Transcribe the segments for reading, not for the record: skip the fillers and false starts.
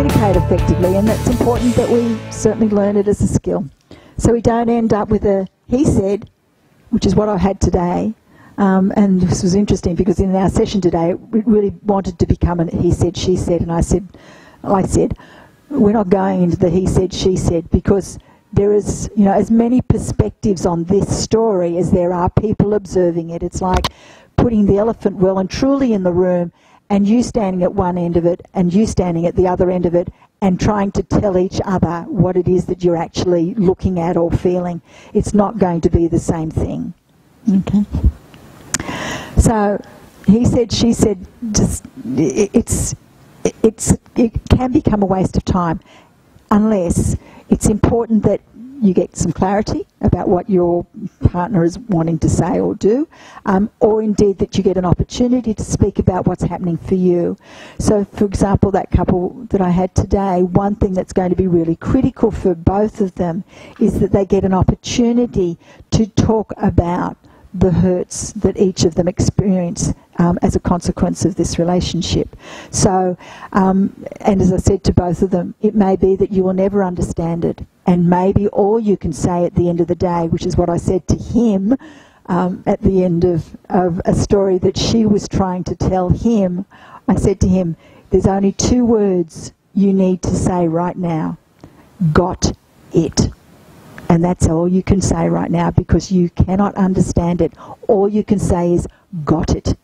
communicate effectively, and it's important that we certainly learn it as a skill. So we don't end up with a he said, which is what I had today. And this was interesting because in our session today, we really wanted to become an he said, she said, and I said, we're not going into the he said, she said, because there is, you know, as many perspectives on this story as there are people observing it. It's like putting the elephant well and truly in the room, and you standing at one end of it and you standing at the other end of it, and trying to tell each other what it is that you're actually looking at or feeling. It's not going to be the same thing. Okay. So he said, she said, just it can become a waste of time unless it's important that you get some clarity about what your partner is wanting to say or do, or indeed that you get an opportunity to speak about what's happening for you. So, for example, that couple that I had today, one thing that's going to be really critical for both of them is that they get an opportunity to talk about the hurts that each of them experience as a consequence of this relationship. So, and as I said to both of them, it may be that you will never understand it, and maybe all you can say at the end of the day, which is what I said to him at the end of a story that she was trying to tell him, I said to him, there's only 2 words you need to say right now: got it. And that's all you can say right now, because you cannot understand it. All you can say is, got it.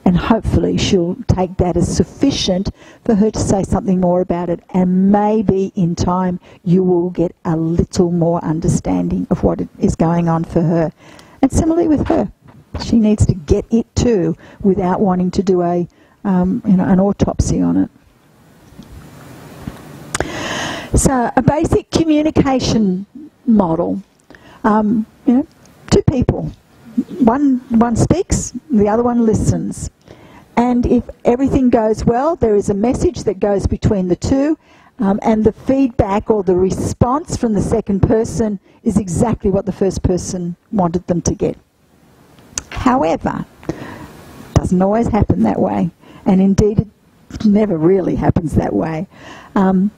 And hopefully she'll take that as sufficient for her to say something more about it. And maybe in time you will get a little more understanding of what is going on for her. And similarly with her. She needs to get it too, without wanting to do a, an autopsy on it. So a basic communication model, 2 people. One speaks, the other one listens. And if everything goes well, there is a message that goes between the two, and the feedback or the response from the second person is exactly what the first person wanted them to get. However, it doesn't always happen that way, and indeed it never really happens that way.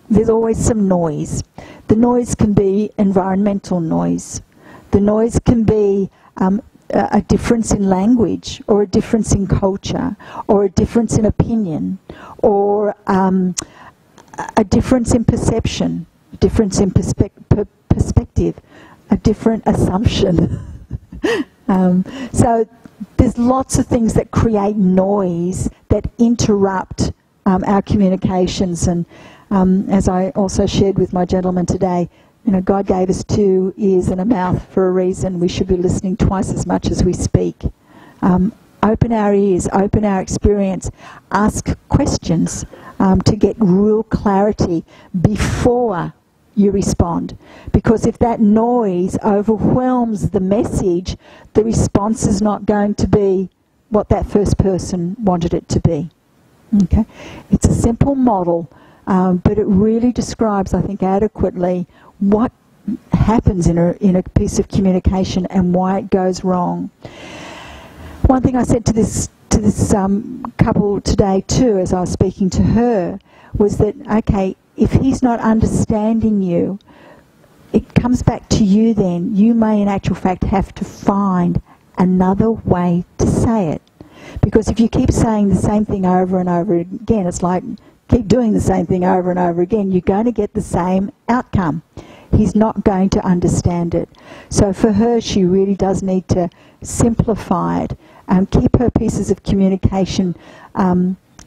There's always some noise. The noise can be environmental noise. The noise can be a difference in language, or a difference in culture, or a difference in opinion, or a difference in perception, a difference in perspective, a different assumption. So there's lots of things that create noise that interrupt our communications. And as I also shared with my gentleman today, God gave us 2 ears and a mouth for a reason. We should be listening twice as much as we speak. Open our ears, open our experience, ask questions to get real clarity before you respond. Because if that noise overwhelms the message, the response is not going to be what that first person wanted it to be. Okay? It's a simple model, but it really describes, I think, adequately what happens in a piece of communication and why it goes wrong. One thing I said to this couple today too, as I was speaking to her, was that, okay, if he's not understanding you, it comes back to you then. You may in actual fact have to find another way to say it. Because if you keep saying the same thing over and over again, it's like keep doing the same thing over and over again, you're going to get the same outcome. He's not going to understand it. So for her, she really does need to simplify it, keep her pieces of communication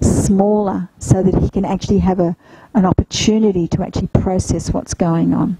smaller so that he can actually have an opportunity to actually process what's going on.